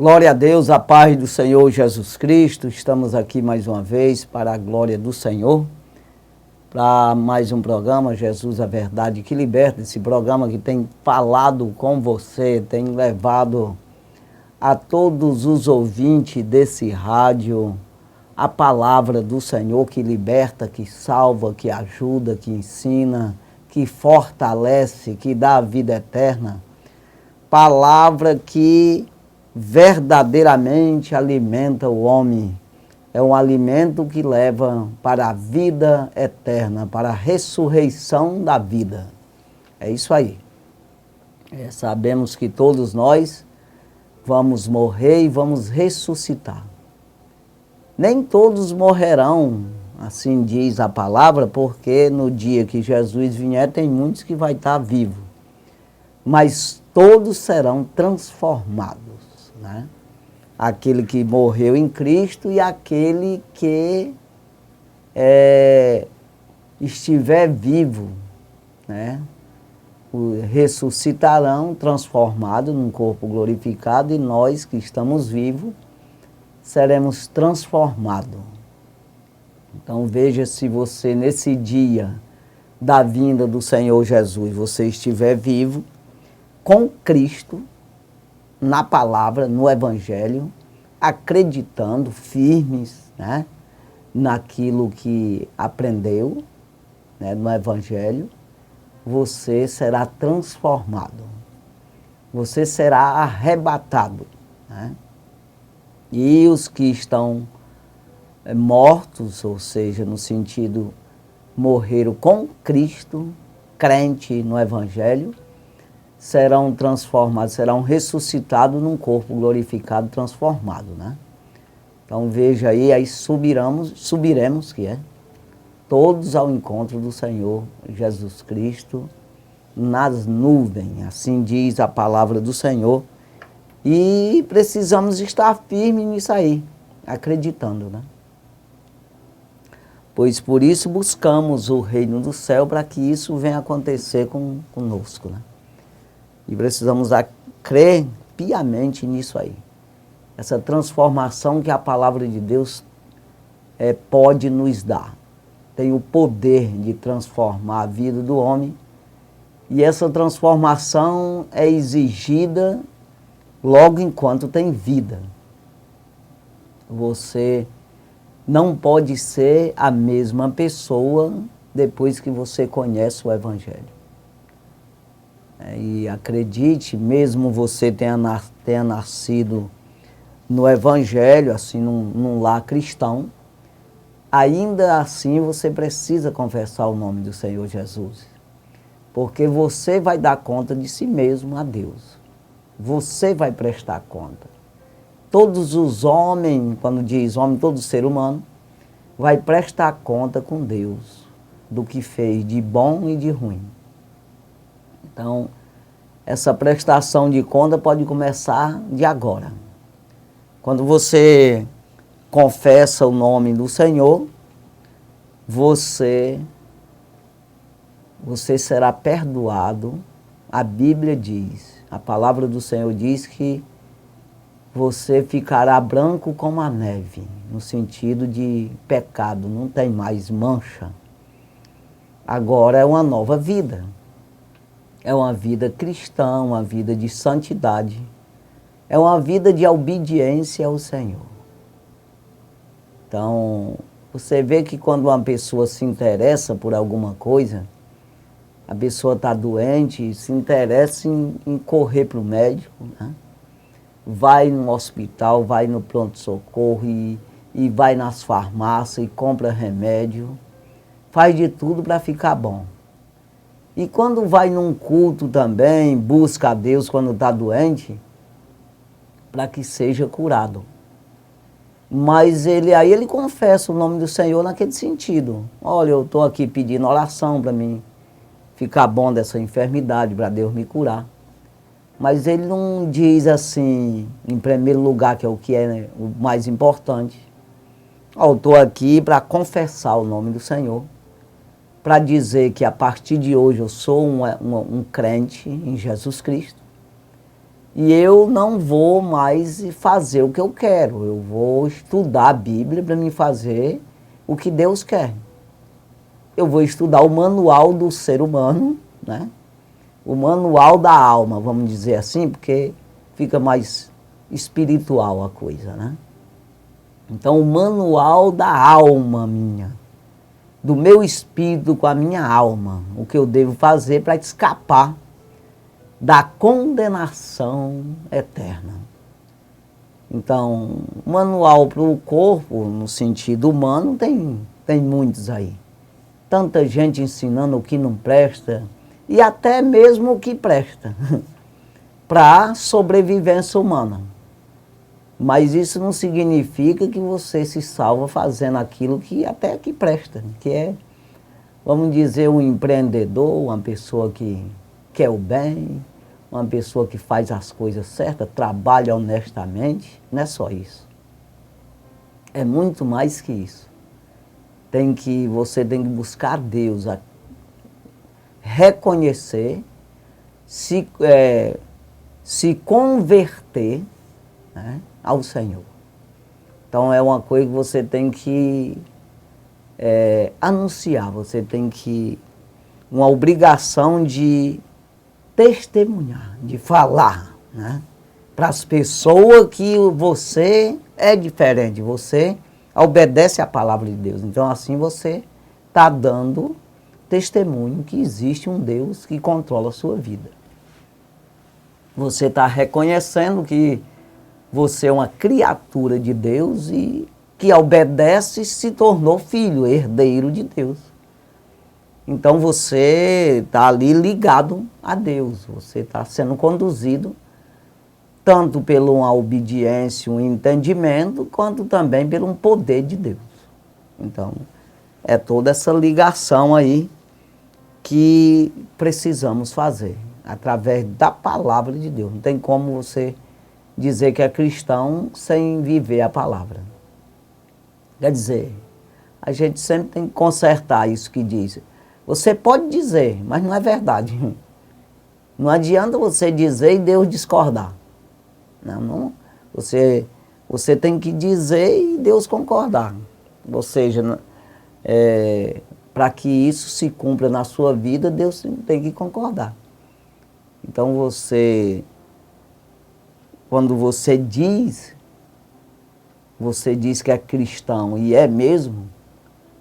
Glória a Deus, a paz do Senhor Jesus Cristo. Estamos aqui mais uma vez para a glória do Senhor, para mais um programa, Jesus, a Verdade que Liberta. Esse programa que tem falado com você, tem levado a todos os ouvintes desse rádio a palavra do Senhor que liberta, que salva, que ajuda, que ensina, que fortalece, que dá a vida eterna. Palavra que verdadeiramente alimenta o homem. É um alimento que leva para a vida eterna, para a ressurreição da vida. É isso aí. Sabemos que todos nós vamos morrer e vamos ressuscitar. Nem todos morrerão, assim diz a palavra, porque no dia que Jesus vier tem muitos que vai estar vivos. Mas todos serão transformados, né? Aquele que morreu em Cristo e aquele que estiver vivo, né? Ressuscitarão transformados num corpo glorificado, e nós que estamos vivos seremos transformados. Então veja, se você nesse dia da vinda do Senhor Jesus, você estiver vivo com Cristo, na palavra, no Evangelho, acreditando, firmes, né, naquilo que aprendeu, né, no Evangelho, você será transformado. Você será arrebatado, né? E os que estão mortos, ou seja, no sentido, morreram com Cristo, crente no Evangelho, serão transformados, serão ressuscitados num corpo glorificado, transformado, né? Então veja aí subiremos, todos ao encontro do Senhor Jesus Cristo nas nuvens, assim diz a palavra do Senhor, e precisamos estar firmes nisso aí, acreditando, né? Pois por isso buscamos o reino do céu, para que isso venha acontecer conosco, né? E precisamos crer piamente nisso aí. Essa transformação que a palavra de Deus pode nos dar. Tem o poder de transformar a vida do homem. E essa transformação é exigida logo enquanto tem vida. Você não pode ser a mesma pessoa depois que você conhece o Evangelho. E acredite, mesmo você tenha nascido no Evangelho, assim, num lar cristão, ainda assim você precisa confessar o nome do Senhor Jesus. Porque você vai dar conta de si mesmo a Deus. Você vai prestar conta. Todos os homens, quando diz homem, todo ser humano, vai prestar conta com Deus do que fez de bom e de ruim. Então, essa prestação de conta pode começar de agora. Quando você confessa o nome do Senhor, você será perdoado. A Bíblia diz, a palavra do Senhor diz que você ficará branco como a neve, no sentido de pecado, não tem mais mancha. Agora é uma nova vida. É uma vida cristã, uma vida de santidade. É uma vida de obediência ao Senhor. Então, você vê que quando uma pessoa se interessa por alguma coisa, a pessoa está doente, se interessa em correr para o médico, né? Vai no hospital, vai no pronto-socorro e vai nas farmácias e compra remédio. Faz de tudo para ficar bom. E quando vai num culto também, busca a Deus quando está doente, para que seja curado. Mas ele confessa o nome do Senhor naquele sentido. Olha, eu estou aqui pedindo oração para mim ficar bom dessa enfermidade, para Deus me curar. Mas ele não diz assim, em primeiro lugar, que é o mais importante. Eu estou aqui para confessar o nome do Senhor, para dizer que a partir de hoje eu sou um crente em Jesus Cristo, E eu não vou mais fazer o que eu quero. Eu vou estudar a Bíblia para me fazer o que Deus quer. Eu vou estudar o manual do ser humano, né? O manual da alma, vamos dizer assim, porque fica mais espiritual a coisa, né? Então, o manual da alma minha, do meu espírito com a minha alma, o que eu devo fazer para escapar da condenação eterna. Então, manual para o corpo, no sentido humano, tem muitos aí. Tanta gente ensinando o que não presta e até mesmo o que presta para a sobrevivência humana. Mas isso não significa que você se salva fazendo aquilo que até que presta, que é, vamos dizer, um empreendedor, uma pessoa que quer o bem, uma pessoa que faz as coisas certas, trabalha honestamente. Não é só isso. É muito mais que isso. Você tem que buscar Deus, reconhecer, se converter, né, ao Senhor. Então é uma coisa que você tem que anunciar, você tem uma obrigação de testemunhar, de falar, né, para as pessoas que você é diferente, você obedece à palavra de Deus. Então assim você está dando testemunho que existe um Deus que controla a sua vida. Você está reconhecendo que você é uma criatura de Deus e que obedece e se tornou filho, herdeiro de Deus. Então você está ali ligado a Deus, você está sendo conduzido tanto pela uma obediência, um entendimento, quanto também pelo um poder de Deus. Então, é toda essa ligação aí que precisamos fazer, através da palavra de Deus. Não tem como você dizer que é cristão sem viver a palavra. Quer dizer, a gente sempre tem que consertar isso que diz. Você pode dizer, mas não é verdade. Não adianta você dizer e Deus discordar. Não, você tem que dizer e Deus concordar. Ou seja, para que isso se cumpra na sua vida, Deus tem que concordar. Então quando você diz que é cristão e é mesmo,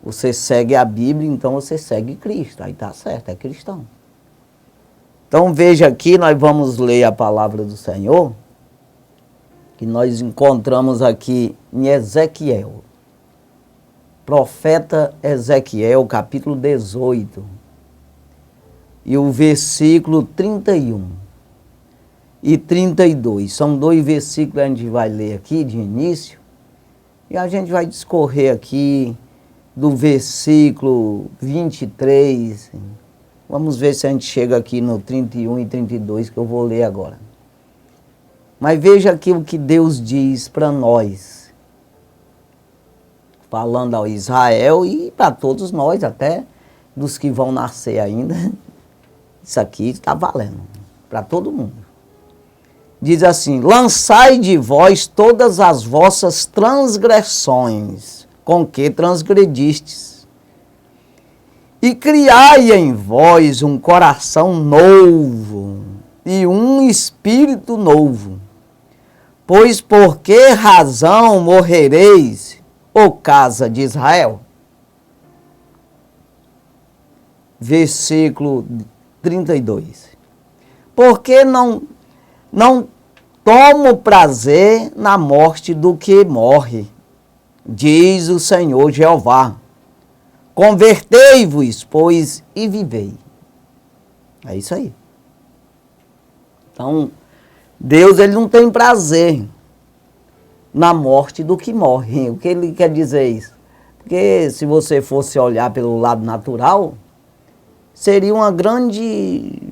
você segue a Bíblia, então você segue Cristo. Aí está certo, é cristão. Então veja aqui, nós vamos ler a palavra do Senhor, que nós encontramos aqui em Ezequiel. Profeta Ezequiel, capítulo 18. E o versículo 31 e 32. São 2 versículos que a gente vai ler aqui de início. E a gente vai discorrer aqui do versículo 23. Vamos ver se a gente chega aqui no 31 e 32, que eu vou ler agora. Mas veja aqui o que Deus diz para nós, falando ao Israel e para todos nós, até dos que vão nascer ainda. Isso aqui está valendo para todo mundo. Diz assim: lançai de vós todas as vossas transgressões, com que transgredistes, e criai em vós um coração novo e um espírito novo. Pois por que razão morrereis, ó casa de Israel? Versículo 32. Porque não tomo prazer na morte do que morre, diz o Senhor Jeová. Convertei-vos, pois, e vivei. É isso aí. Então, Deus, ele não tem prazer na morte do que morre. O que ele quer dizer isso? Porque se você fosse olhar pelo lado natural, seria uma grande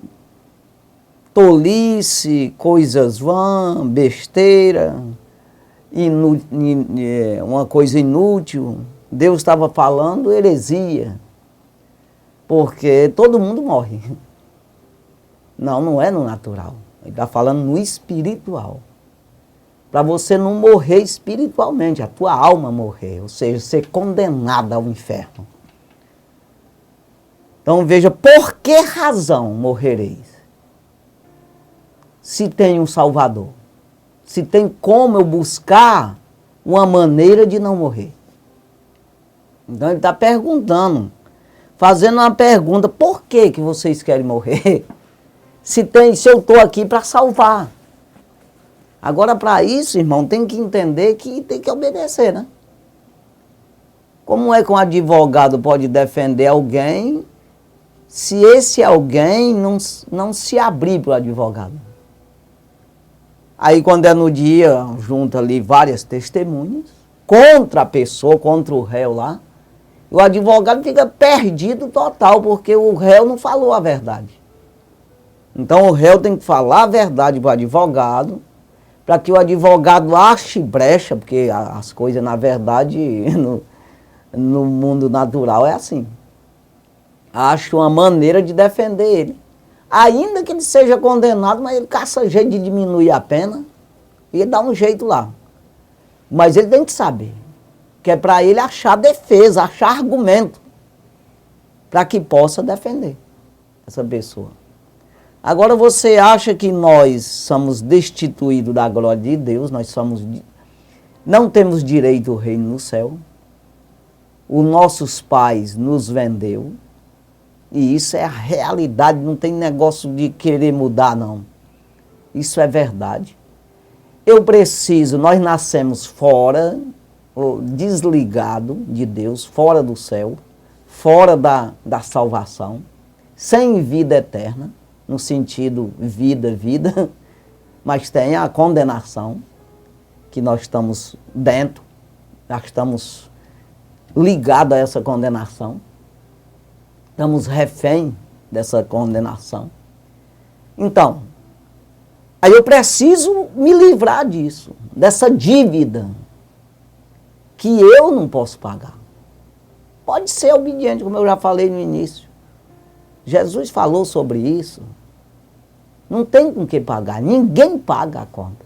tolice, coisas vãs, besteira, uma coisa inútil. Deus estava falando heresia, porque todo mundo morre. Não é no natural. Ele está falando no espiritual. Para você não morrer espiritualmente, a tua alma morrer, ou seja, ser condenada ao inferno. Então veja, por que razão morrereis? Se tem um Salvador, se tem como eu buscar uma maneira de não morrer. Então ele está perguntando, fazendo uma pergunta, por que vocês querem morrer? Se eu estou aqui para salvar. Agora, para isso, irmão, tem que entender que tem que obedecer, né? Como é que um advogado pode defender alguém se esse alguém não se abrir para o advogado? Aí, quando é no dia, junta ali várias testemunhas contra a pessoa, contra o réu lá, e o advogado fica perdido total, porque o réu não falou a verdade. Então, o réu tem que falar a verdade para o advogado, para que o advogado ache brecha, porque as coisas, na verdade, no mundo natural é assim. Acha uma maneira de defender ele. Ainda que ele seja condenado, mas ele caça jeito de diminuir a pena e ele dá um jeito lá. Mas ele tem que saber que é para ele achar defesa, achar argumento, para que possa defender essa pessoa. Agora você acha que nós somos destituídos da glória de Deus, não temos direito ao reino no céu, os nossos pais nos vendeu, e isso é a realidade, não tem negócio de querer mudar, não. Isso é verdade. Nós nascemos fora, desligado de Deus, fora do céu, fora da salvação, sem vida eterna, no sentido vida, mas tem a condenação, que nós estamos dentro, nós estamos ligados a essa condenação, estamos refém dessa condenação. Então, aí eu preciso me livrar disso, dessa dívida, que eu não posso pagar. Pode ser obediente, como eu já falei no início. Jesus falou sobre isso. Não tem com que pagar, ninguém paga a conta.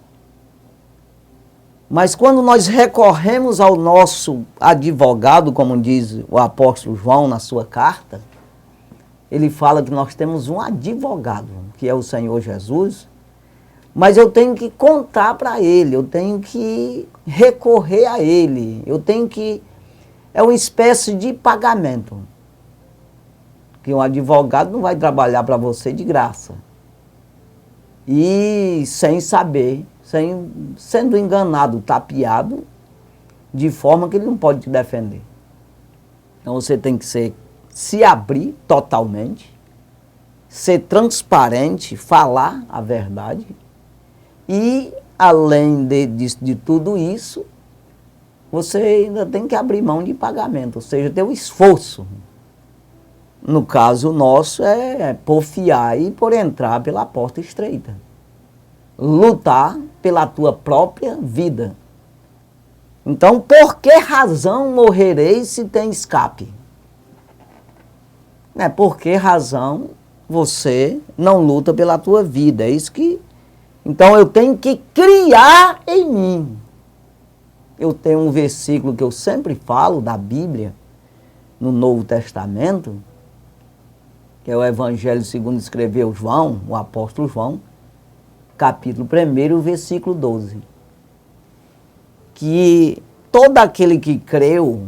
Mas quando nós recorremos ao nosso advogado, como diz o apóstolo João na sua carta, ele fala que nós temos um advogado, que é o Senhor Jesus, mas eu tenho que contar para ele, eu tenho que recorrer a ele, é uma espécie de pagamento. Que um advogado não vai trabalhar para você de graça. E sem saber, sendo enganado, tapeado, de forma que ele não pode te defender. Então você tem que se abrir totalmente, ser transparente, falar a verdade. E, além de tudo isso, você ainda tem que abrir mão de pagamento, ou seja, ter o esforço. No caso nosso é porfiar e por entrar pela porta estreita. Lutar pela tua própria vida. Então, por que razão morrereis se tem escape? Por que razão você não luta pela tua vida? É isso que... Então, eu tenho que criar em mim. Eu tenho um versículo que eu sempre falo da Bíblia, no Novo Testamento, que é o Evangelho segundo escreveu João, o apóstolo João, capítulo 1, versículo 12. Que todo aquele que creu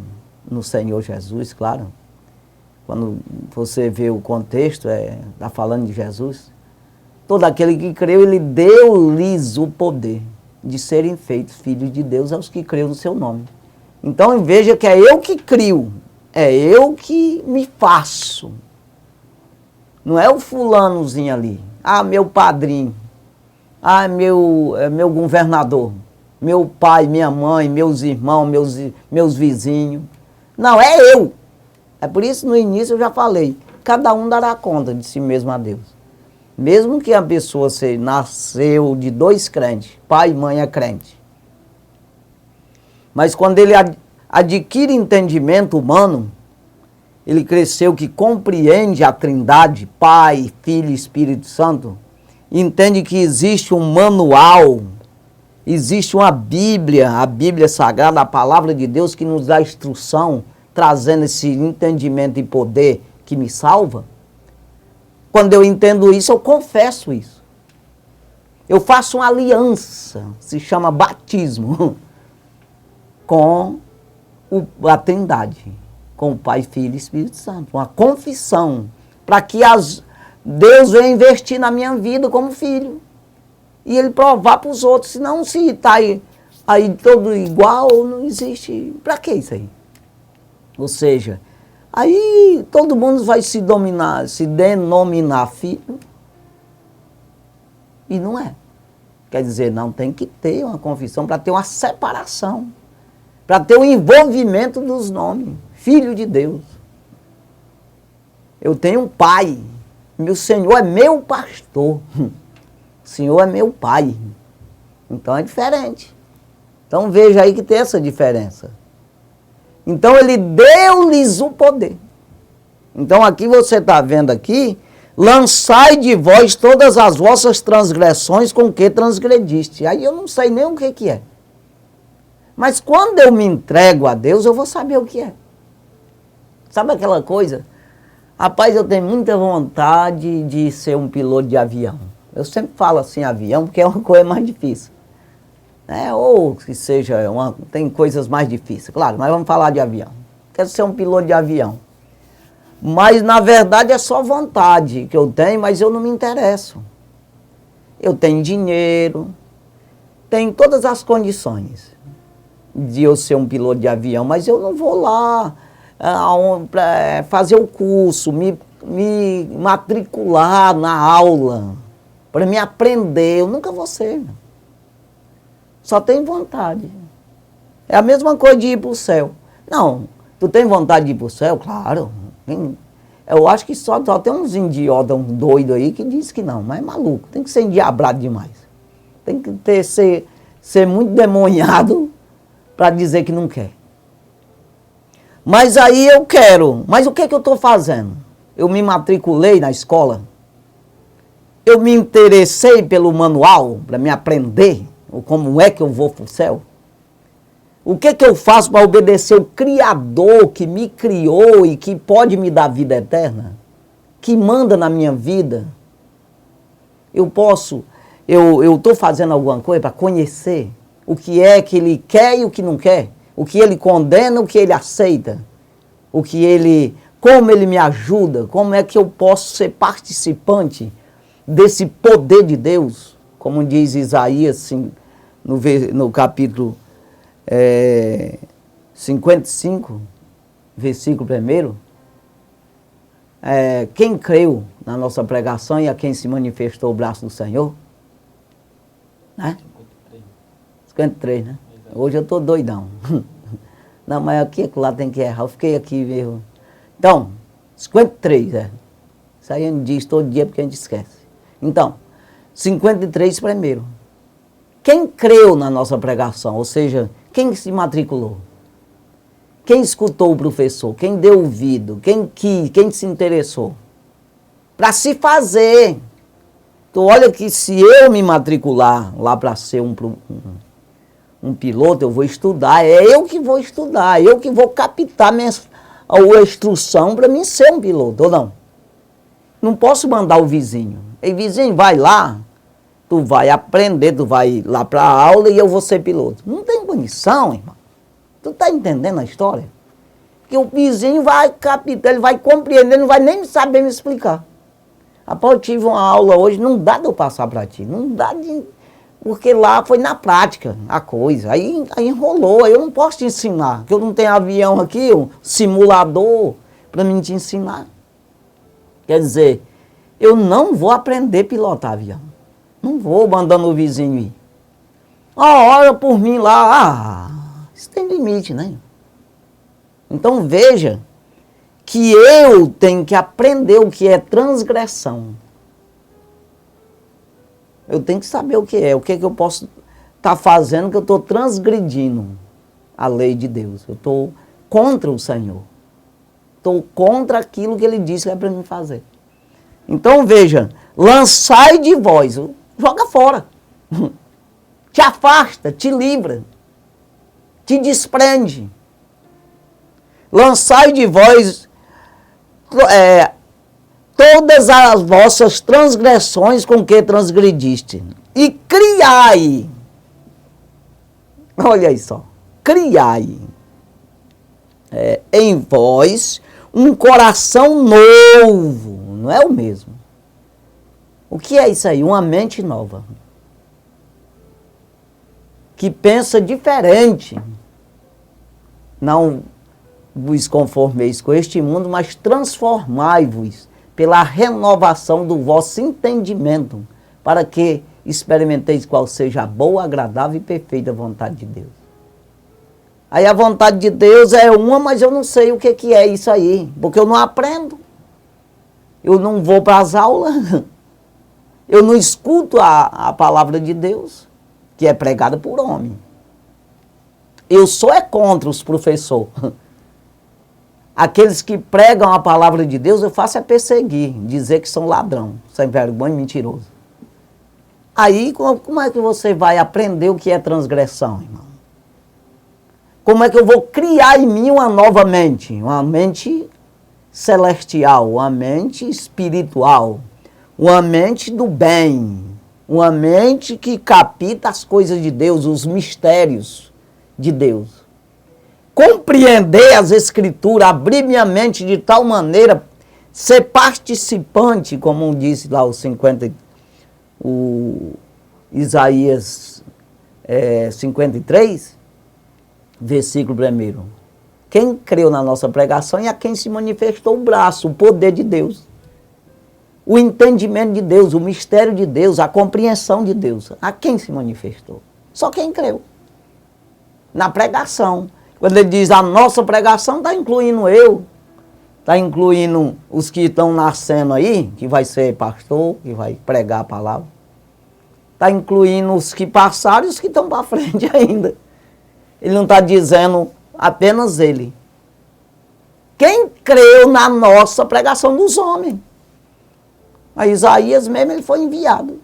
no Senhor Jesus, claro, quando você vê o contexto, está falando de Jesus, todo aquele que creu, ele deu-lhes o poder de serem feitos filhos de Deus aos que creem no seu nome. Então veja que é eu que crio, é eu que me faço. Não é o fulanozinho ali, meu padrinho, meu governador, meu pai, minha mãe, meus irmãos, meus vizinhos. Não, é eu. É por isso no início eu já falei, cada um dará conta de si mesmo a Deus. Mesmo que a pessoa nasceu de 2 crentes, pai e mãe é crente. Mas quando ele adquire entendimento humano, ele cresceu que compreende a Trindade, Pai, Filho e Espírito Santo, entende que existe um manual, existe uma Bíblia, a Bíblia Sagrada, a Palavra de Deus que nos dá instrução, trazendo esse entendimento e poder que me salva. Quando eu entendo isso, eu confesso isso. Eu faço uma aliança, se chama batismo, com a Trindade, com o Pai, Filho e Espírito Santo. Uma confissão, para que Deus venha investir na minha vida como filho. E Ele provar para os outros, senão se está aí todo igual, não existe. Para que isso aí? Ou seja, aí todo mundo vai se denominar filho, e não é. Quer dizer, não, tem que ter uma confissão para ter uma separação, para ter um envolvimento dos nomes. Filho de Deus. Eu tenho um pai, meu Senhor é meu pastor, o Senhor é meu pai. Então é diferente. Então veja aí que tem essa diferença. Então ele deu-lhes o poder. Então aqui você está vendo aqui, lançai de vós todas as vossas transgressões com que transgrediste. Aí eu não sei nem o que é. Mas quando eu me entrego a Deus, eu vou saber o que é. Sabe aquela coisa? Rapaz, eu tenho muita vontade de ser um piloto de avião. Eu sempre falo assim, avião, porque é uma coisa mais difícil. Ou que seja, tem coisas mais difíceis. Claro, mas vamos falar de avião. Quero ser um piloto de avião. Mas, na verdade, é só vontade que eu tenho, mas eu não me interesso. Eu tenho dinheiro, tenho todas as condições de eu ser um piloto de avião, mas eu não vou lá para fazer o curso, me matricular na aula, para me aprender. Eu nunca vou ser. Só tenho vontade. É a mesma coisa de ir para o céu. Não, tu tem vontade de ir para o céu? Claro. Eu acho que só tem uns idiotas, um doido aí que diz que não, mas é maluco, tem que ser endiabrado demais. Tem que ser muito demoniado para dizer que não quer. Mas aí eu quero. Mas o que eu estou fazendo? Eu me matriculei na escola, eu me interessei pelo manual para me aprender como é que eu vou para o céu. O que eu faço para obedecer o Criador que me criou e que pode me dar vida eterna? Que manda na minha vida? Eu estou fazendo alguma coisa para conhecer o que é que Ele quer e o que não quer? O que Ele condena, o que Ele aceita? Como Ele me ajuda? Como é que eu posso ser participante desse poder de Deus? Como diz Isaías assim, no capítulo 55, versículo 1, quem creu na nossa pregação e a quem se manifestou o braço do Senhor? Né? 53, né? Hoje eu estou doidão. Não, mas aqui lá tem que errar. Eu fiquei aqui mesmo. Então, 53, Isso aí a gente diz todo dia porque a gente esquece. Então, 53 primeiro. Quem creu na nossa pregação, ou seja, quem se matriculou? Quem escutou o professor? Quem deu ouvido? Quem quis? Quem se interessou? Para se fazer. Então, olha que se eu me matricular lá para ser um piloto, eu vou estudar. É eu que vou estudar. Eu que vou captar a instrução para mim ser um piloto, ou não? Não posso mandar o vizinho. Ei, vizinho, vai lá. Tu vai aprender, tu vai lá para a aula e eu vou ser piloto. Não tem condição, irmão. Tu está entendendo a história? Que o vizinho vai captar, ele vai compreender, não vai nem saber me explicar. Rapaz, eu tive uma aula hoje, não dá de eu passar para ti. Não dá de... Porque lá foi na prática a coisa. Aí enrolou, aí eu não posso te ensinar. Porque eu não tenho avião aqui, um simulador para mim te ensinar. Quer dizer, eu não vou aprender a pilotar avião. Não vou mandando o vizinho ir. Ora por mim lá. Isso tem limite, né? Então veja que eu tenho que aprender o que é transgressão. Eu tenho que saber o que é eu posso estar fazendo que eu estou transgredindo a lei de Deus. Eu estou contra o Senhor. Estou contra aquilo que Ele disse que é para mim fazer. Então veja, lançai de vós, joga fora. Te afasta, te livra, te desprende. Lançai de vós todas as vossas transgressões com que transgrediste. E criai. Olha aí só. Criai em vós um coração novo. Não é o mesmo. O que é isso aí? Uma mente nova. Que pensa diferente. Não vos conformeis com este mundo, mas transformai-vos pela renovação do vosso entendimento, para que experimenteis qual seja a boa, agradável e perfeita vontade de Deus. Aí a vontade de Deus é uma, mas eu não sei o que é isso aí, porque eu não aprendo. Eu não vou para as aulas, eu não escuto a palavra de Deus, que é pregada por homem. Eu sou contra os professores. Aqueles que pregam a palavra de Deus, eu faço perseguir, dizer que são ladrão, sem vergonha e mentiroso. Aí, como é que você vai aprender o que é transgressão, irmão? Como é que eu vou criar em mim uma nova mente? Uma mente celestial, uma mente espiritual, uma mente do bem, uma mente que capta as coisas de Deus, os mistérios de Deus. Compreender as Escrituras, abrir minha mente de tal maneira, ser participante, como disse lá Isaías 53, versículo 1. Quem creu na nossa pregação e a quem se manifestou o braço, o poder de Deus, o entendimento de Deus, o mistério de Deus, a compreensão de Deus. A quem se manifestou? Só quem creu. Na pregação. Quando ele diz a nossa pregação, está incluindo eu, está incluindo os que estão nascendo aí, que vai ser pastor, que vai pregar a palavra. Está incluindo os que passaram e os que estão para frente ainda. Ele não está dizendo apenas ele. Quem creu na nossa pregação dos homens? A Isaías mesmo, ele foi enviado.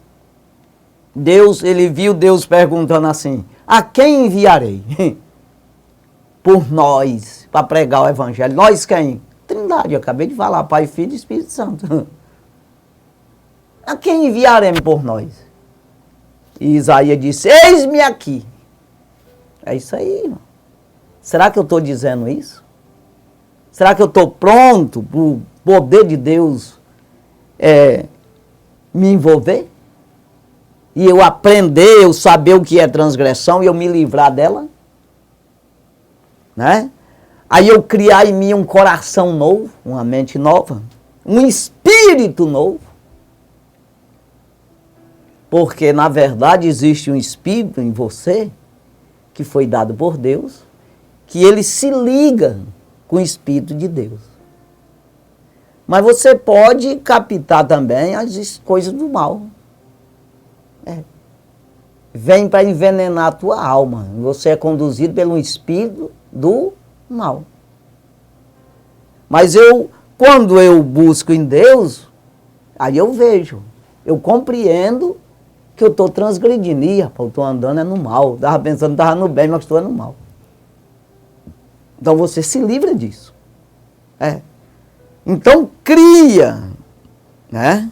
Ele viu Deus perguntando assim, a quem enviarei? Por nós, para pregar o evangelho. Nós quem? Trindade, eu acabei de falar, Pai, Filho e Espírito Santo. A quem enviaremos por nós? E Isaías disse, eis-me aqui. É isso aí, irmão. Será que eu estou dizendo isso? Será que eu estou pronto para o poder de Deus me envolver? E eu aprender, eu saber o que é transgressão e eu me livrar dela? Né? Aí eu criar em mim um coração novo, uma mente nova, um espírito novo. Porque, na verdade, existe um espírito em você, que foi dado por Deus, que ele se liga com o Espírito de Deus. Mas você pode captar também as coisas do mal. Vem para envenenar a tua alma. Você é conduzido pelo espírito do mal. Mas quando eu busco em Deus, aí eu vejo, eu compreendo que eu estou transgredindo. Ih, rapaz, eu estou andando no mal. Estava pensando que estava no bem, mas estou no mal. Então você se livra disso. Então cria, né?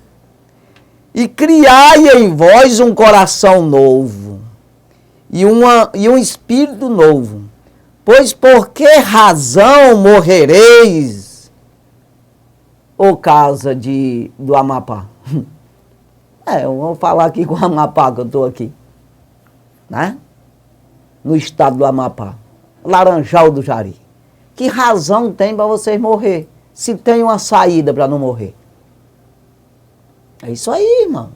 E criai em vós um coração novo e um espírito novo. Pois por que razão morrereis, ô casa do Amapá? Eu vou falar aqui com o Amapá, que eu estou aqui. Né? No estado do Amapá. Laranjal do Jari. Que razão tem para vocês morrer? Se tem uma saída para não morrer. É isso aí, irmão.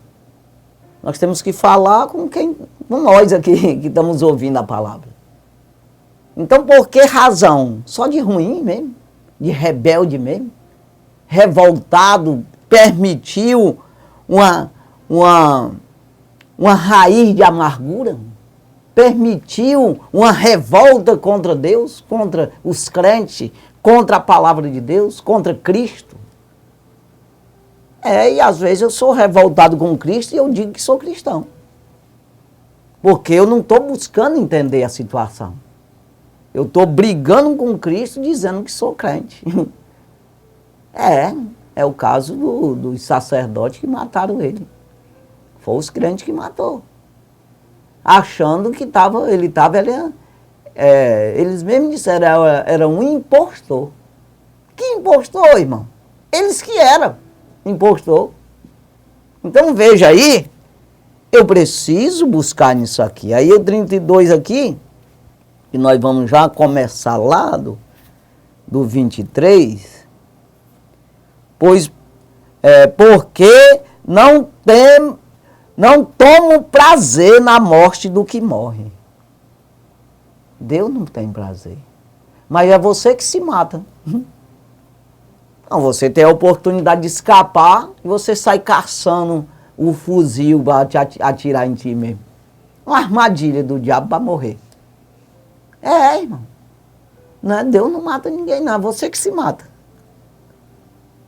Nós temos que falar com nós aqui que estamos ouvindo a palavra. Então, por que razão? Só de ruim mesmo, de rebelde mesmo, revoltado, permitiu uma raiz de amargura, permitiu uma revolta contra Deus, contra os crentes, contra a palavra de Deus, contra Cristo. E às vezes eu sou revoltado com Cristo e eu digo que sou cristão. Porque eu não estou buscando entender a situação. Eu estou brigando com Cristo dizendo que sou crente. É o caso dos sacerdotes que mataram ele. Foi os crentes que matou. Achando que eles mesmos disseram, era um impostor. Que impostor, irmão? Eles que eram impostor. Então veja aí, eu preciso buscar nisso aqui. Aí o 32 aqui, e nós vamos já começar lá do 23, porque não tomo prazer na morte do que morre. Deus não tem prazer. Mas é você que se mata. Não, você tem a oportunidade de escapar e você sai caçando o fuzil para atirar em ti mesmo. Uma armadilha do diabo para morrer. Irmão. Deus não mata ninguém, não. É você que se mata.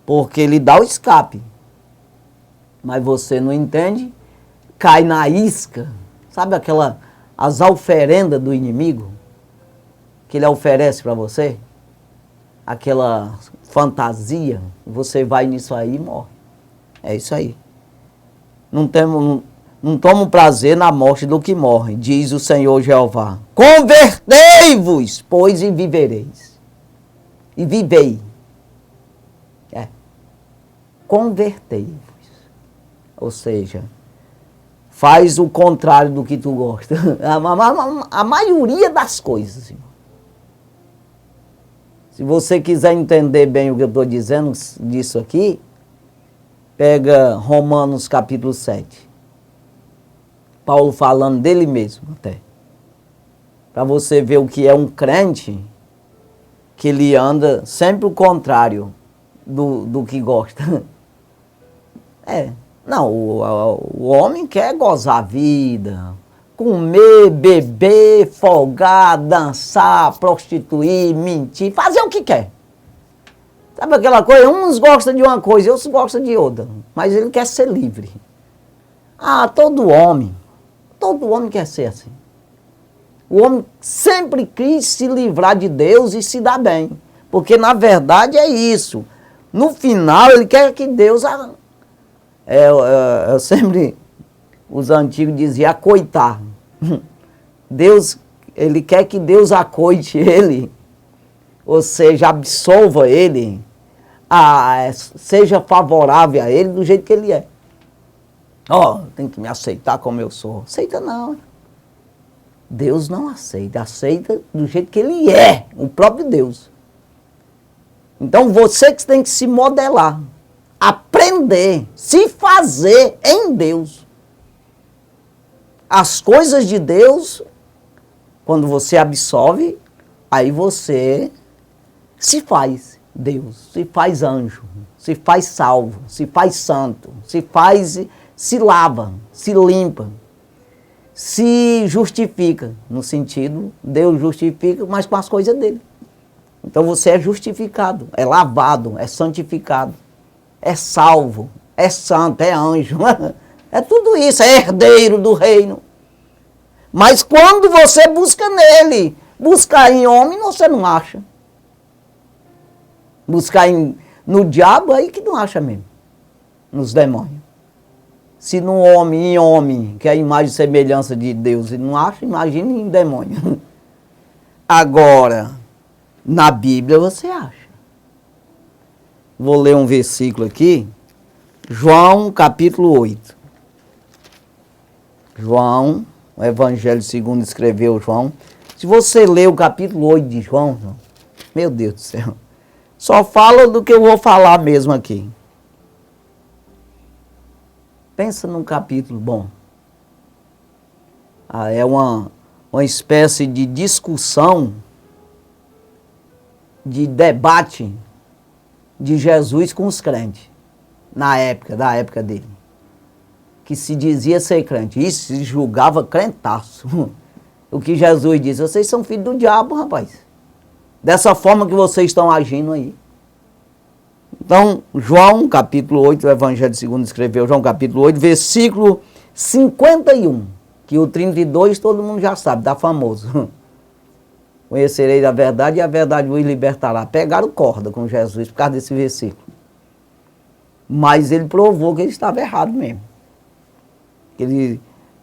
Porque ele dá o escape. Mas você não entende, cai na isca. Sabe as oferendas do inimigo? Que ele oferece para você? Aquela fantasia. Você vai nisso aí e morre. É isso aí. Não tomo prazer na morte do que morre, diz o Senhor Jeová. Convertei-vos, pois, e vivereis. E vivei. Convertei-vos. Ou seja, faz o contrário do que tu gosta. A maioria das coisas, irmão. Se você quiser entender bem o que eu estou dizendo disso aqui, pega Romanos capítulo 7. Paulo falando dele mesmo até. Para você ver o que é um crente, que ele anda sempre o contrário do que gosta. Não, o homem quer gozar a vida, comer, beber, folgar, dançar, prostituir, mentir, fazer o que quer. Sabe aquela coisa? Uns gostam de uma coisa, outros gostam de outra. Mas ele quer ser livre. Todo homem quer ser assim. O homem sempre quis se livrar de Deus e se dar bem. Porque na verdade é isso. No final ele quer que Deus... Eu sempre... Os antigos diziam acoitar. Deus, ele quer que Deus acoite ele. Ou seja, absolva ele. Seja favorável a ele do jeito que ele é. Tem que me aceitar como eu sou. Aceita não. Deus não aceita. Aceita do jeito que ele é. O próprio Deus. Então você que tem que se modelar. Aprender. Se fazer em Deus. As coisas de Deus, quando você absorve, aí você se faz Deus, se faz anjo, se faz salvo, se faz santo, se lava, se limpa, se justifica, no sentido, Deus justifica, mas com as coisas dele. Então você é justificado, é lavado, é santificado, é salvo, é santo, é anjo, é tudo isso, é herdeiro do reino. Mas quando você busca nele, buscar em homem, você não acha. Buscar no diabo, aí que não acha mesmo. Nos demônios. Se no homem, em homem, que é a imagem e semelhança de Deus, ele não acha, imagine em demônio. Agora, na Bíblia você acha. Vou ler um versículo aqui. João, capítulo 8. João, o Evangelho segundo escreveu João. Se você ler o capítulo 8 de João, meu Deus do céu, só fala do que eu vou falar mesmo aqui. Pensa num capítulo bom. É uma espécie de discussão, de debate de Jesus com os crentes, da época dele. Que se dizia ser crente. Isso se julgava crentaço. O que Jesus disse, vocês são filhos do diabo, rapaz. Dessa forma que vocês estão agindo aí. Então, João, capítulo 8, o Evangelho segundo escreveu João, capítulo 8, versículo 51, que o 32 todo mundo já sabe, tá famoso. Conhecereis a verdade e a verdade vos libertará. Pegaram corda com Jesus por causa desse versículo. Mas ele provou que ele estava errado mesmo.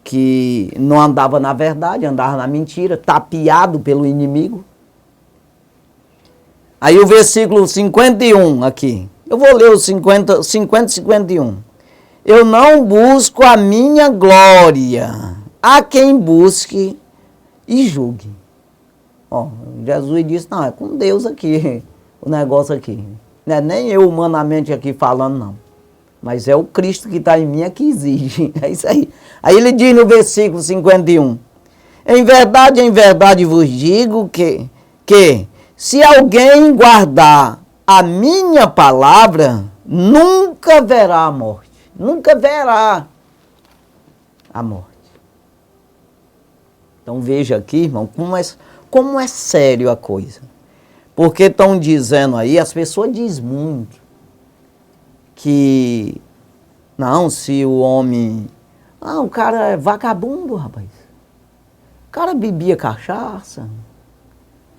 Que não andava na verdade, andava na mentira, tapeado pelo inimigo. Aí o versículo 51 aqui. Eu vou ler o 50 e 51. Eu não busco a minha glória. Há quem busque e julgue. Ó, Jesus disse, não, é com Deus aqui, o negócio aqui. Não é nem eu humanamente aqui falando, não. Mas é o Cristo que está em mim que exige. É isso aí. Aí ele diz no versículo 51. Em verdade vos digo que se alguém guardar a minha palavra, nunca verá a morte. Nunca verá a morte. Então veja aqui, irmão, como é sério a coisa. Porque estão dizendo aí, as pessoas dizem muito, que não, se o homem... Ah, o cara é vagabundo, rapaz. O cara bebia cachaça.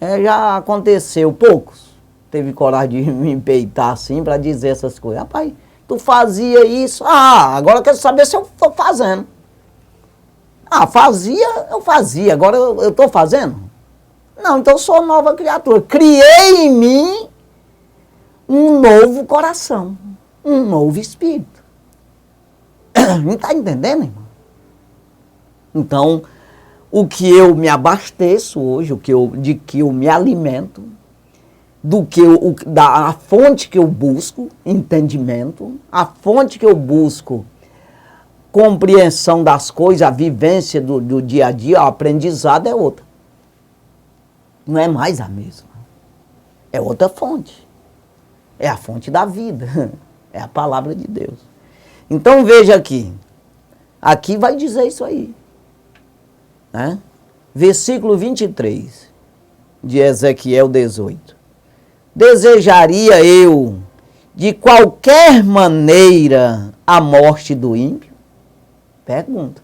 Já aconteceu, poucos teve coragem de me peitar assim para dizer essas coisas. Rapaz, tu fazia isso. Ah, agora eu quero saber se eu estou fazendo. Ah, eu fazia, agora eu estou fazendo? Não, então eu sou nova criatura. Criei em mim um novo coração, um novo espírito. Não está entendendo, irmão? Então, o que eu me abasteço hoje, de que eu me alimento, a fonte que eu busco, entendimento, a fonte que eu busco, compreensão das coisas, a vivência do dia a dia, o aprendizado é outra. Não é mais a mesma. É outra fonte. É a fonte da vida. É a palavra de Deus. Então veja aqui. Aqui vai dizer isso aí. Né? Versículo 23 de Ezequiel 18. Desejaria eu de qualquer maneira a morte do ímpio? Pergunta.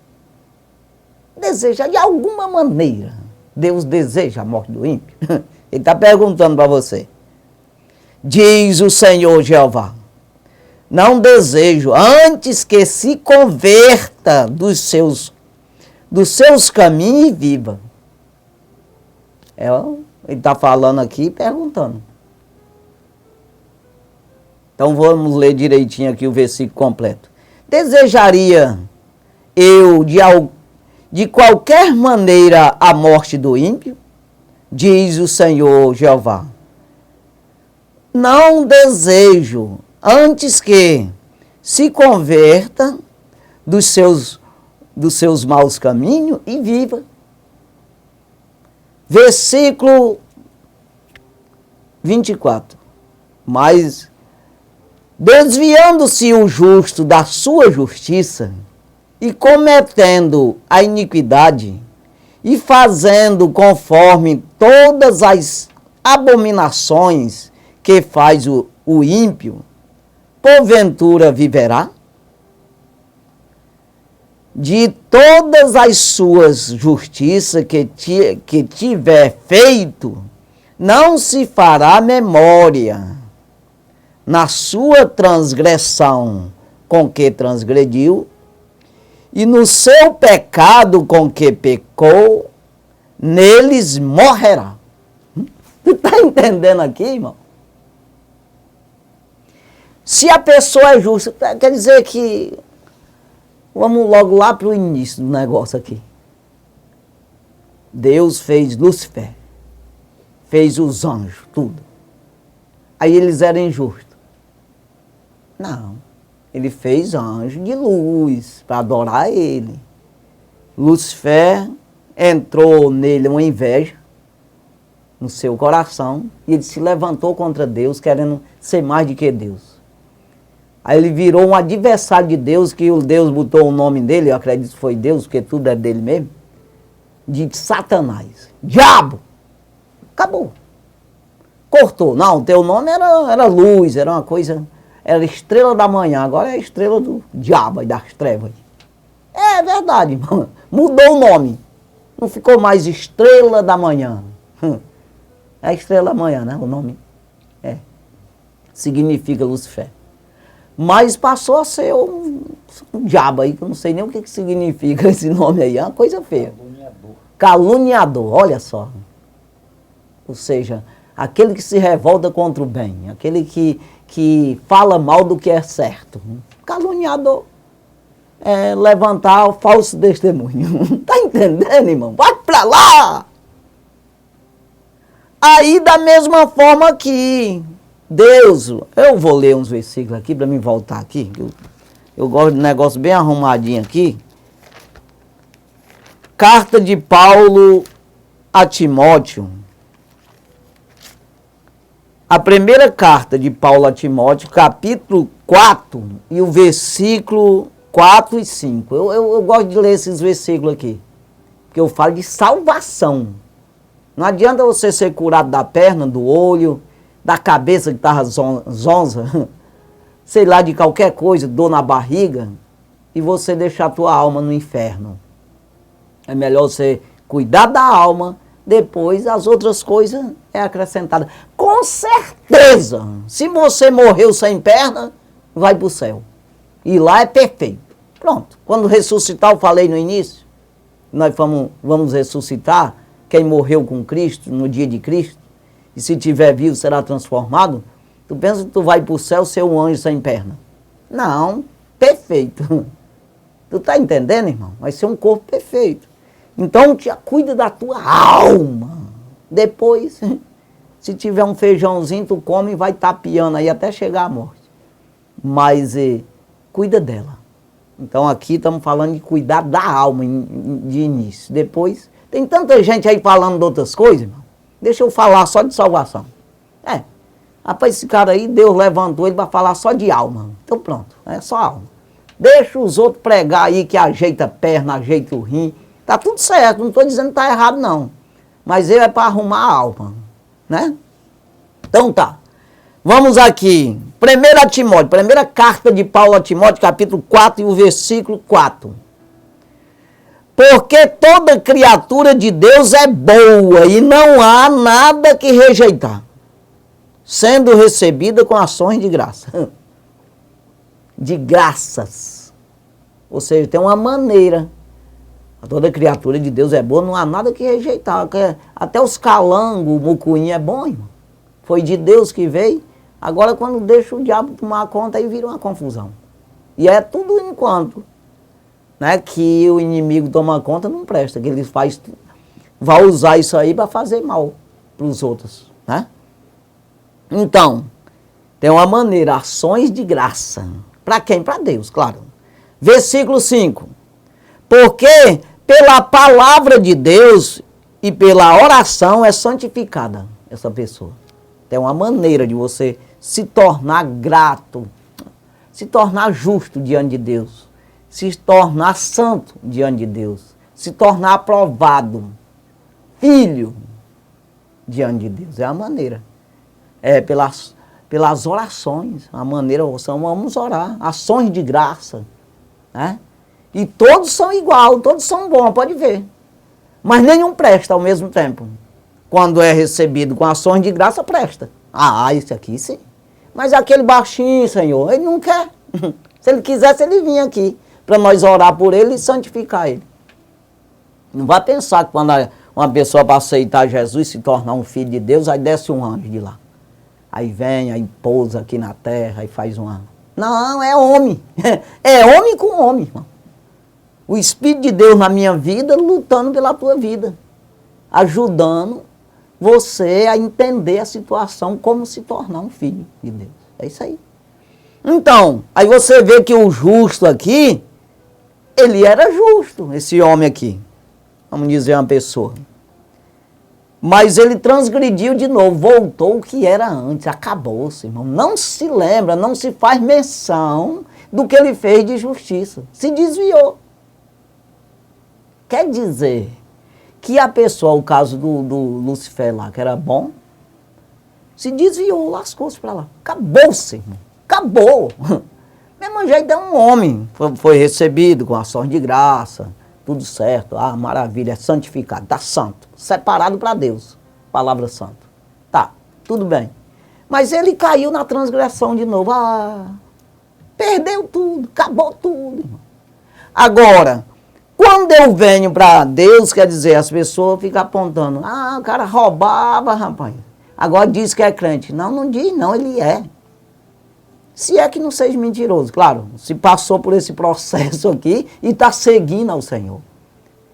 Deseja de alguma maneira. Deus deseja a morte do ímpio? Ele está perguntando para você. Diz o Senhor Jeová. Não desejo, antes que se converta dos seus caminhos e viva. Ele está falando aqui e perguntando. Então vamos ler direitinho aqui o versículo completo. Desejaria eu de qualquer maneira a morte do ímpio? Diz o Senhor Jeová. Não desejo, antes que se converta dos seus maus caminhos e viva. Versículo 24. Mas, desviando-se o justo da sua justiça, e cometendo a iniquidade, e fazendo conforme todas as abominações que faz o ímpio, porventura viverá? De todas as suas justiças que tiver feito, não se fará memória. Na sua transgressão com que transgrediu, e no seu pecado com que pecou, neles morrerá. Tu está entendendo aqui, irmão? Se a pessoa é justa, quer dizer que... Vamos logo lá para o início do negócio aqui. Deus fez Lúcifer, fez os anjos, tudo. Aí eles eram injustos. Não, ele fez anjo de luz para adorar ele. Lúcifer entrou nele uma inveja no seu coração e ele se levantou contra Deus, querendo ser mais do que Deus. Aí ele virou um adversário de Deus, que o Deus botou o nome dele, eu acredito que foi Deus, porque tudo é dele mesmo, de Satanás. Diabo! Acabou. Cortou. Não, teu nome era luz, era uma coisa, era estrela da manhã, agora é a estrela do diabo e das trevas. É verdade, irmão. Mudou o nome. Não ficou mais estrela da manhã. É estrela da manhã, né? O nome significa Lucifer. Mas passou a ser um diabo aí, que eu não sei nem o que significa esse nome aí. É uma coisa feia. Caluniador. Caluniador, olha só. Ou seja, aquele que se revolta contra o bem, aquele que fala mal do que é certo. Caluniador. É levantar o falso testemunho. Tá entendendo, irmão? Vai pra lá! Aí, da mesma forma que Deus, eu vou ler uns versículos aqui para mim voltar aqui. Eu gosto de um negócio bem arrumadinho aqui. Carta de Paulo a Timóteo. A primeira carta de Paulo a Timóteo, capítulo 4, e o versículo 4 e 5. Eu gosto de ler esses versículos aqui, porque eu falo de salvação. Não adianta você ser curado da perna, do olho, da cabeça que estava zonza, sei lá, de qualquer coisa, dor na barriga, e você deixar a tua alma no inferno. É melhor você cuidar da alma, depois as outras coisas é acrescentada. Com certeza, se você morreu sem perna, vai para o céu. E lá é perfeito. Pronto. Quando ressuscitar, eu falei no início, nós vamos ressuscitar, quem morreu com Cristo, no dia de Cristo, e se tiver vivo será transformado, tu pensa que tu vai para o céu ser um anjo sem perna? Não, perfeito. Tu tá entendendo, irmão? Vai ser um corpo perfeito. Então, cuida da tua alma. Depois, se tiver um feijãozinho, tu come e vai tapeando aí até chegar à morte. Mas cuida dela. Então, aqui estamos falando de cuidar da alma de início. Depois, tem tanta gente aí falando de outras coisas, irmão. Deixa eu falar só de salvação. Rapaz, esse cara aí, Deus levantou ele para falar só de alma. Então pronto, é só alma. Deixa os outros pregar aí que ajeita a perna, ajeita o rim. Tá tudo certo, não estou dizendo que tá errado não. Mas ele é para arrumar a alma, né? Então tá. Vamos aqui. 1 Timóteo, primeira carta de Paulo a Timóteo, capítulo 4 e o versículo 4. Porque toda criatura de Deus é boa e não há nada que rejeitar, sendo recebida com ações de graça. De graças. Ou seja, tem uma maneira. Toda criatura de Deus é boa, não há nada que rejeitar. Até os calangos, o mucuim é bom, irmão. Foi de Deus que veio. Agora, quando deixa o diabo tomar conta, aí vira uma confusão. E é tudo enquanto, né, que o inimigo toma conta, não presta. Que ele vai usar isso aí para fazer mal para os outros, né? Então, tem uma maneira, ações de graça. Para quem? Para Deus, claro. Versículo 5. Porque pela palavra de Deus e pela oração é santificada essa pessoa. Tem uma maneira de você se tornar grato, se tornar justo diante de Deus, se tornar santo diante de Deus, se tornar aprovado, filho diante de Deus. É a maneira. É pelas orações, a maneira, vamos orar, ações de graça, né? E todos são igual, todos são bons, pode ver. Mas nenhum presta ao mesmo tempo. Quando é recebido com ações de graça, presta. Esse aqui sim. Mas aquele baixinho, Senhor, ele não quer. Se ele quisesse, ele vinha aqui, para nós orar por ele e santificar ele. Não vai pensar que quando uma pessoa para aceitar Jesus, se tornar um filho de Deus, aí desce um anjo de lá. Aí vem, aí pousa aqui na terra e faz uma... Não, é homem. É homem com homem, irmão. O Espírito de Deus na minha vida, lutando pela tua vida. Ajudando você a entender a situação, como se tornar um filho de Deus. É isso aí. Então, aí você vê que o justo aqui, ele era justo, esse homem aqui. Vamos dizer uma pessoa. Mas ele transgrediu de novo, voltou o que era antes, acabou-se, irmão. Não se lembra, não se faz menção do que ele fez de justiça. Se desviou. Quer dizer que a pessoa, o caso do Lucifer lá, que era bom, Se desviou, lascou-se para lá. Acabou-se, irmão. Acabou. Mesmo jeito é um homem. Foi recebido com ações de graça, tudo certo. Ah, maravilha, é santificado, está santo. Separado para Deus. Palavra santa. Tá, tudo bem. Mas ele caiu na transgressão de novo. Ah, perdeu tudo, acabou tudo, irmão. Agora, quando eu venho para Deus, quer dizer, as pessoas ficam apontando. Ah, o cara roubava, rapaz. Agora diz que é crente. Não, não diz não, ele é. Se é que não seja mentiroso, claro. Se passou por esse processo aqui e está seguindo ao Senhor.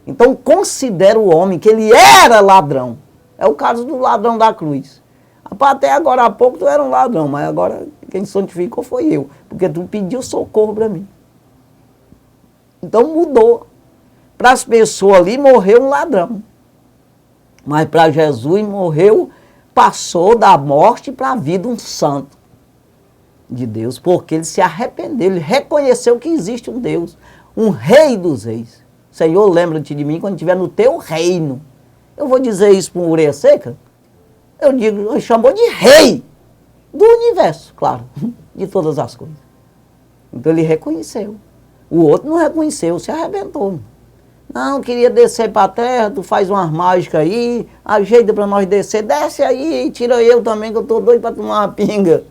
Então considera o homem que ele era ladrão. É o caso do ladrão da cruz. Rapaz, até agora há pouco tu era um ladrão, mas agora quem santificou foi eu. Porque tu pediu socorro para mim. Então mudou. Para as pessoas ali morreu um ladrão. Mas para Jesus morreu, passou da morte para a vida um santo de Deus. Porque ele se arrependeu, ele reconheceu que existe um Deus, um rei dos reis. Senhor, lembra-te de mim quando estiver no teu reino. Eu vou dizer isso para uma orelha seca? Eu digo, ele chamou de rei do universo, claro, de todas as coisas. Então ele reconheceu. O outro não reconheceu, se arrebentou. Não, queria descer para a terra, tu faz umas mágicas aí, ajeita para nós descer, desce aí, tira eu também, que eu estou doido para tomar uma pinga.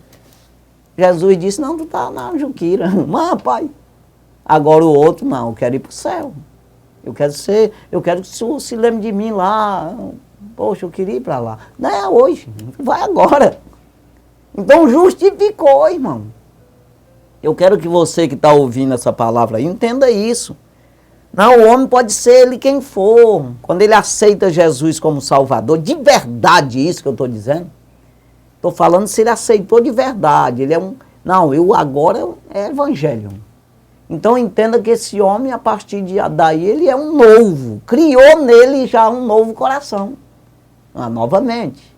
Jesus disse, não, tu tá na Juquira. Mas, rapaz, agora o outro, não, eu quero ir para o céu. Eu quero que o se lembre de mim lá. Poxa, eu queria ir para lá. Não é hoje, vai agora. Então justificou, irmão. Eu quero que você que está ouvindo essa palavra aí, entenda isso. Não, o homem pode ser ele quem for. Quando ele aceita Jesus como Salvador, de verdade isso que eu estou dizendo. Estou falando se ele aceitou de verdade. Ele é um... Não, eu agora é evangelho. Então entenda que esse homem, a partir de daí, ele é um novo. Criou nele já um novo coração. Ah, novamente.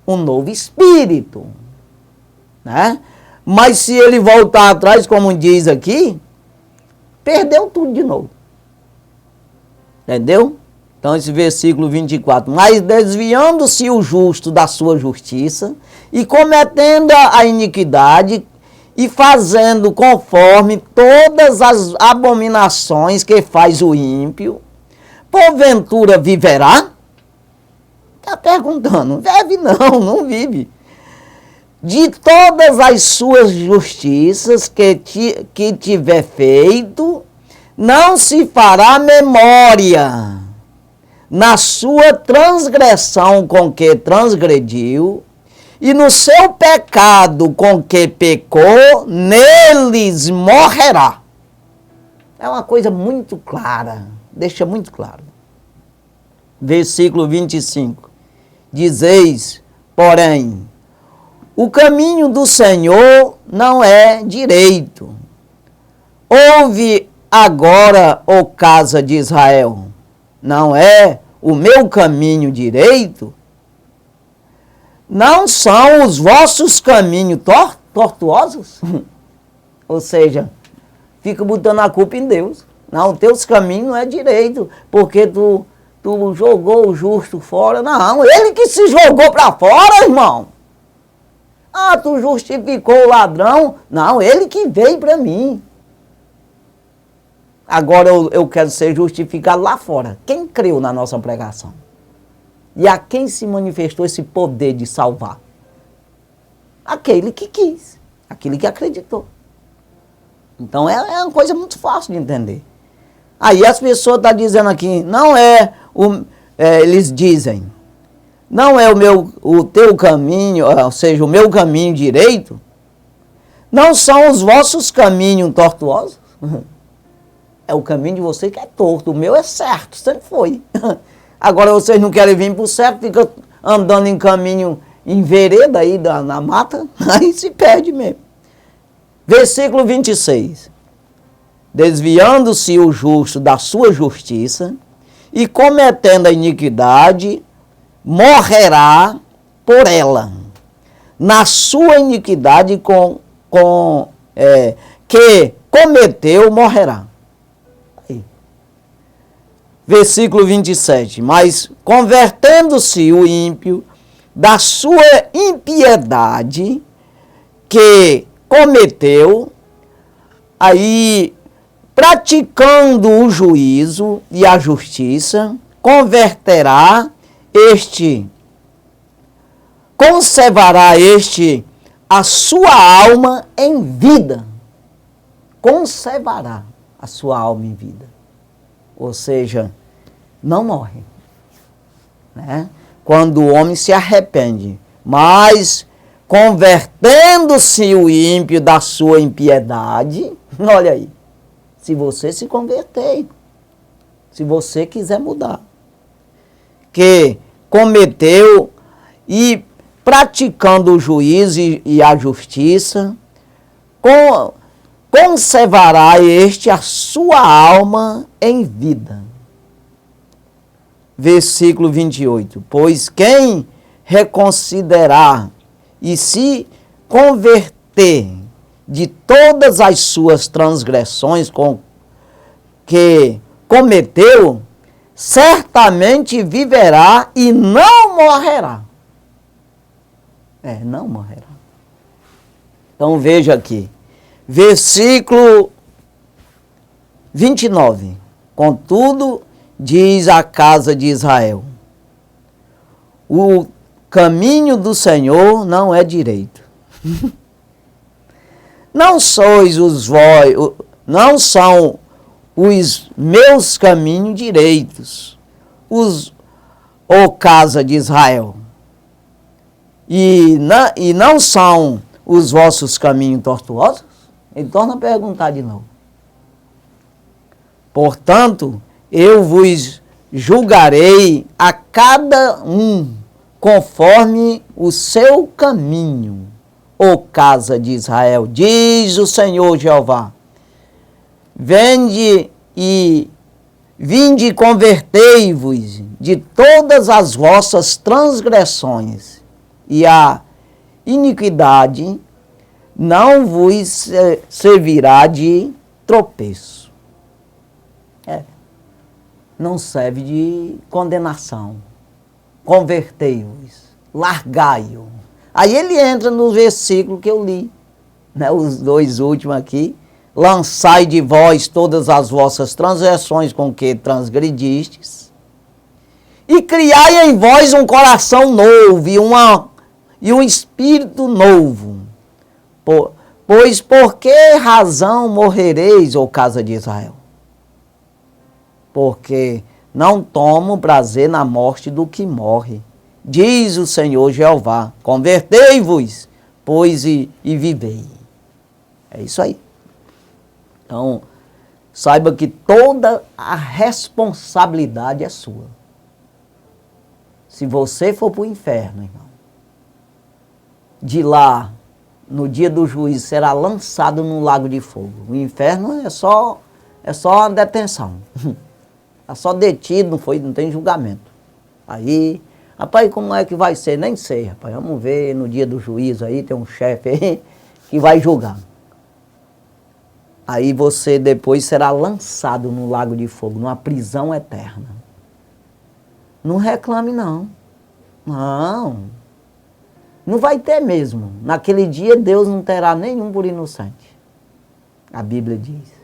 Um novo espírito. Né? Mas se ele voltar atrás, como diz aqui, perdeu tudo de novo. Entendeu? Então esse versículo 24. Mas desviando-se o justo da sua justiça e cometendo a iniquidade e fazendo conforme todas as abominações que faz o ímpio, porventura viverá? Está perguntando. Vive não, não vive. De todas as suas justiças que tiver feito, não se fará memória. Na sua transgressão com que transgrediu, e no seu pecado com que pecou, neles morrerá. É uma coisa muito clara, deixa muito claro. Versículo 25. Dizeis, porém, o caminho do Senhor não é direito. Ouve agora, ó casa de Israel, não é o meu caminho direito? Não são os vossos caminhos tortuosos? Ou seja, fica botando a culpa em Deus. Não, os teus caminhos não é direito, porque tu jogou o justo fora. Não, ele que se jogou para fora, irmão. Ah, tu justificou o ladrão. Não, ele que veio para mim. Agora eu quero ser justificado lá fora. Quem creu na nossa pregação? E a quem se manifestou esse poder de salvar? Aquele que quis, aquele que acreditou. Então é uma coisa muito fácil de entender. Aí as pessoas estão dizendo aqui, não é, eles dizem, não é o teu caminho, ou seja, o meu caminho direito, não são os vossos caminhos tortuosos. É o caminho de você que é torto, o meu é certo, sempre foi. Agora vocês não querem vir para o certo, fica andando em caminho, em vereda aí na mata, aí se perde mesmo. Versículo 26. Desviando-se o justo da sua justiça e cometendo a iniquidade, morrerá por ela. Na sua iniquidade que cometeu, morrerá. Versículo 27. Mas convertendo-se o ímpio da sua impiedade que cometeu, aí praticando o juízo e a justiça, conservará este a sua alma em vida. Conservará a sua alma em vida. Ou seja, não morre. Né? Quando o homem se arrepende, mas convertendo-se o ímpio da sua impiedade, olha aí, se você se converter, se você quiser mudar, que cometeu e praticando o juízo e a justiça, conservará este a sua alma em vida. Versículo 28. Pois quem reconsiderar e se converter de todas as suas transgressões que cometeu, certamente viverá e não morrerá. Não morrerá. Então veja aqui, versículo 29. Contudo, diz a casa de Israel, o caminho do Senhor não é direito. Não são os meus caminhos direitos, ó casa de Israel. E não são os vossos caminhos tortuosos? Ele torna a perguntar de novo. Portanto, eu vos julgarei a cada um conforme o seu caminho, ó casa de Israel, diz o Senhor Jeová. Vinde e convertei-vos de todas as vossas transgressões, e a iniquidade não vos servirá de tropeço. Não serve de condenação. Convertei-vos, largai-o. Aí ele entra no versículo que eu li, né, os dois últimos aqui. Lançai de vós todas as vossas transgressões com que transgredistes, e criai em vós um coração novo e um espírito novo. Pois por que razão morrereis, ó casa de Israel? Porque não tomo prazer na morte do que morre, diz o Senhor Jeová. Convertei-vos, pois, e vivei. É isso aí. Então, saiba que toda a responsabilidade é sua. Se você for para o inferno, irmão, de lá, no dia do juízo, será lançado no lago de fogo. O inferno é só uma detenção. É só detido, não tem julgamento. Aí, rapaz, como é que vai ser? Nem sei, rapaz. Vamos ver no dia do juízo aí, tem um chefe aí que vai julgar. Aí você depois será lançado no lago de fogo, numa prisão eterna. Não reclame, não. Não. Não vai ter mesmo. Naquele dia Deus não terá nenhum por inocente. A Bíblia diz.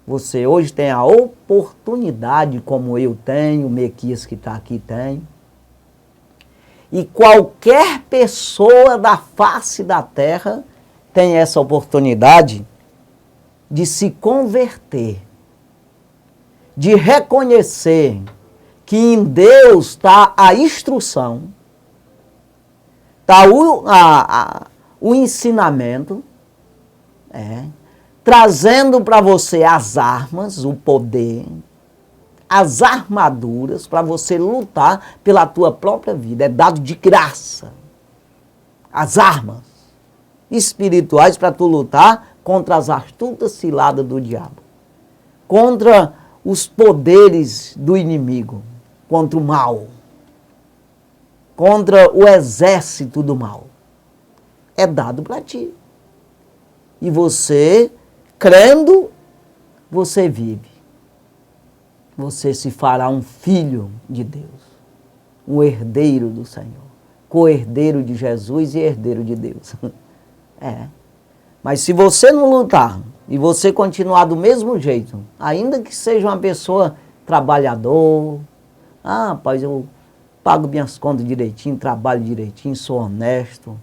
Você hoje tem a oportunidade, como eu tenho, o Mequias que está aqui tem. E qualquer pessoa da face da terra tem essa oportunidade de se converter, de reconhecer que em Deus está a instrução, está o ensinamento, trazendo para você as armas, o poder, as armaduras para você lutar pela tua própria vida. É dado de graça. As armas espirituais para tu lutar contra as astutas ciladas do diabo, contra os poderes do inimigo, contra o mal, contra o exército do mal. É dado para ti. E você, crendo, você vive. Você se fará um filho de Deus, um herdeiro do Senhor. co-herdeiro de Jesus e herdeiro de Deus. É. Mas se você não lutar e você continuar do mesmo jeito, ainda que seja uma pessoa trabalhador, rapaz, eu pago minhas contas direitinho, trabalho direitinho, sou honesto.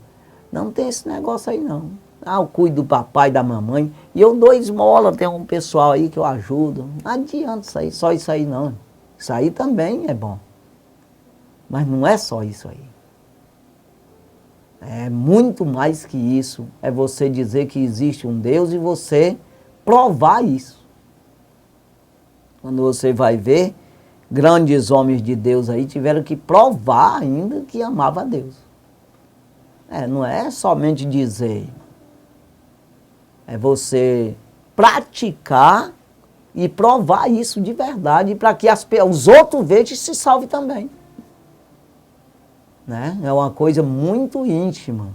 Não tem esse negócio aí não. Eu cuido do papai, da mamãe, e eu dou esmola, tem um pessoal aí que eu ajudo. Não adianta isso aí, só isso aí não. Isso aí também é bom. Mas não é só isso aí. É muito mais que isso. É você dizer que existe um Deus e você provar isso. Quando você vai ver, grandes homens de Deus aí tiveram que provar ainda que amava a Deus. Não é somente dizer. É você praticar e provar isso de verdade para que os outros vejam e se salvem também. Né? É uma coisa muito íntima,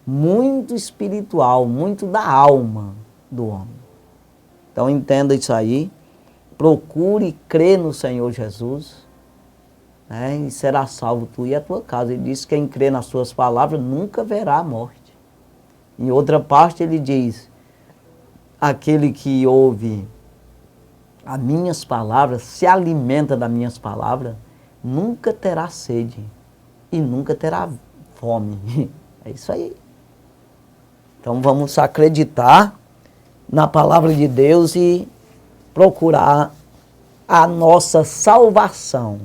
muito espiritual, muito da alma do homem. Então entenda isso aí, procure crer no Senhor Jesus, né? E será salvo tu e a tua casa. Ele diz que quem crê nas suas palavras nunca verá a morte. Em outra parte ele diz, aquele que ouve as minhas palavras, se alimenta das minhas palavras, nunca terá sede e nunca terá fome. É isso aí. Então vamos acreditar na palavra de Deus e procurar a nossa salvação.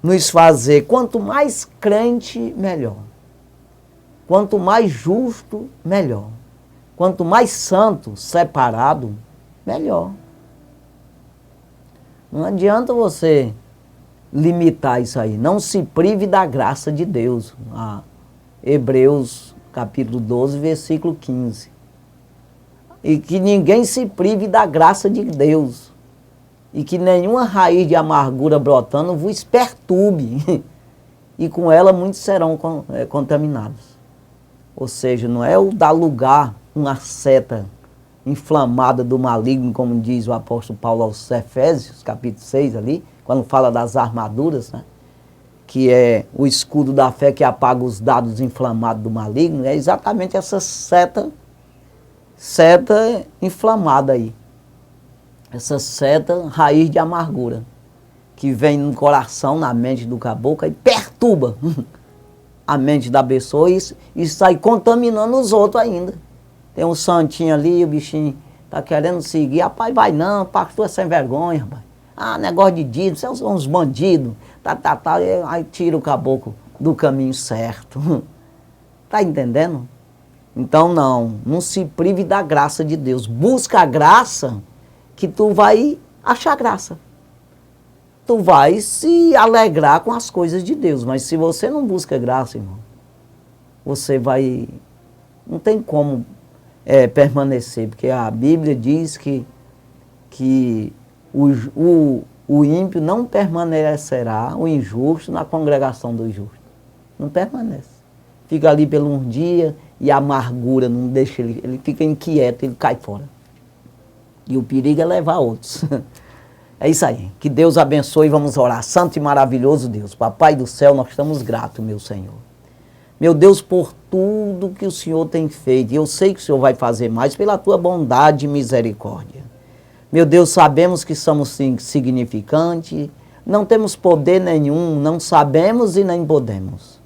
Nos fazer, quanto mais crente, melhor. Quanto mais justo, melhor. Quanto mais santo, separado, melhor. Não adianta você limitar isso aí. Não se prive da graça de Deus. Hebreus capítulo 12, versículo 15. E que ninguém se prive da graça de Deus. E que nenhuma raiz de amargura brotando vos perturbe. E com ela muitos serão contaminados. Ou seja, não é o dar lugar uma seta inflamada do maligno, como diz o apóstolo Paulo aos Efésios, capítulo 6 ali, quando fala das armaduras, né? Que é o escudo da fé que apaga os dados inflamados do maligno, é exatamente essa seta inflamada aí. Essa seta raiz de amargura, que vem no coração, na mente do caboclo e perturba a mente da pessoa e sai contaminando os outros ainda. Tem um santinho ali, o bichinho tá querendo seguir. Rapaz, vai não, pastor é sem vergonha, rapaz. Negócio de dito, vocês são uns bandidos. Aí tira o caboclo do caminho certo. Tá entendendo? Então não se prive da graça de Deus. Busca a graça que tu vai achar graça. Tu vai se alegrar com as coisas de Deus. Mas se você não busca graça, irmão, você vai... Não tem como permanecer. Porque a Bíblia diz que o ímpio não permanecerá, o injusto, na congregação dos justos. Não permanece. Fica ali por um dia e a amargura não deixa ele fica inquieto, ele cai fora. E o perigo é levar outros. É isso aí. Que Deus abençoe. Vamos orar. Santo e maravilhoso Deus. Papai do céu, nós estamos gratos, meu Senhor. Meu Deus, por tudo que o Senhor tem feito. E eu sei que o Senhor vai fazer mais pela tua bondade e misericórdia. Meu Deus, sabemos que somos insignificantes. Não temos poder nenhum. Não sabemos e nem podemos.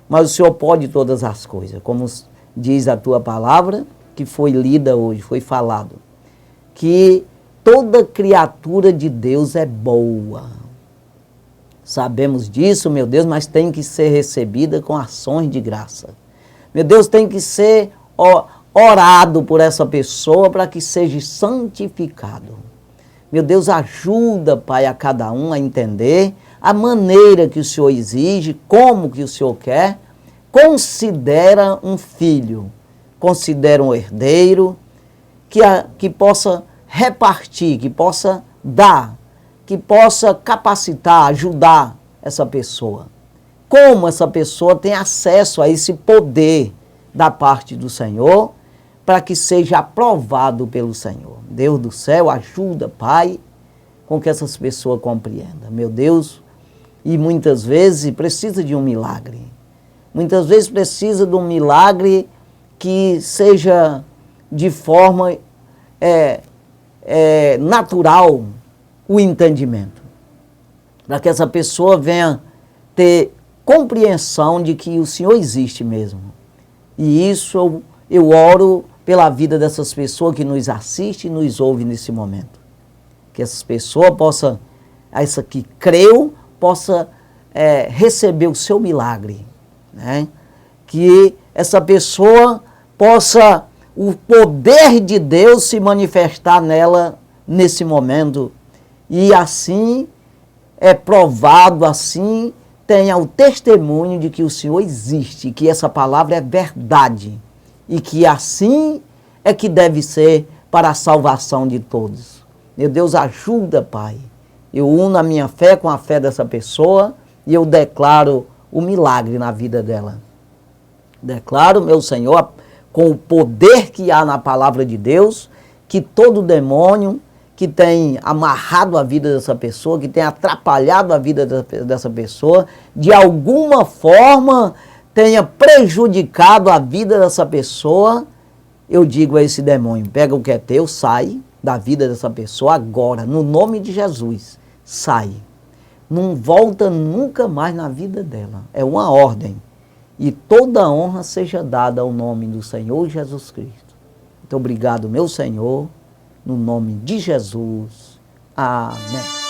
Mas o Senhor pode todas as coisas. Como diz a tua palavra, que foi lida hoje, foi falado. Que toda criatura de Deus é boa. Sabemos disso, meu Deus, mas tem que ser recebida com ações de graça. Meu Deus, tem que ser orado por essa pessoa para que seja santificado. Meu Deus, ajuda, Pai, a cada um a entender a maneira que o Senhor exige, como que o Senhor quer. Considera um filho, considera um herdeiro, que possa repartir, que possa dar, que possa capacitar, ajudar essa pessoa. Como essa pessoa tem acesso a esse poder da parte do Senhor, para que seja aprovado pelo Senhor. Deus do céu, ajuda, Pai, com que essas pessoas compreendam. Meu Deus, E muitas vezes precisa de um milagre. Muitas vezes precisa de um milagre que seja de forma natural o entendimento. Para que essa pessoa venha ter compreensão de que o Senhor existe mesmo. E isso eu oro pela vida dessas pessoas que nos assistem e nos ouvem nesse momento. Que essas pessoas possam, essa que creu, possa receber o seu milagre. Né? Que essa pessoa possa, o poder de Deus se manifestar nela nesse momento. E assim é provado, assim tenha o testemunho de que o Senhor existe, que essa palavra é verdade. E que assim é que deve ser para a salvação de todos. Meu Deus, ajuda, Pai. Eu uno a minha fé com a fé dessa pessoa e eu declaro o milagre na vida dela. Declaro, meu Senhor, com o poder que há na palavra de Deus, que todo demônio que tem amarrado a vida dessa pessoa, que tem atrapalhado a vida dessa pessoa, de alguma forma tenha prejudicado a vida dessa pessoa, eu digo a esse demônio, pega o que é teu, sai da vida dessa pessoa agora, no nome de Jesus, sai. Não volta nunca mais na vida dela, é uma ordem. E toda honra seja dada ao nome do Senhor Jesus Cristo. Muito obrigado, meu Senhor, no nome de Jesus. Amém.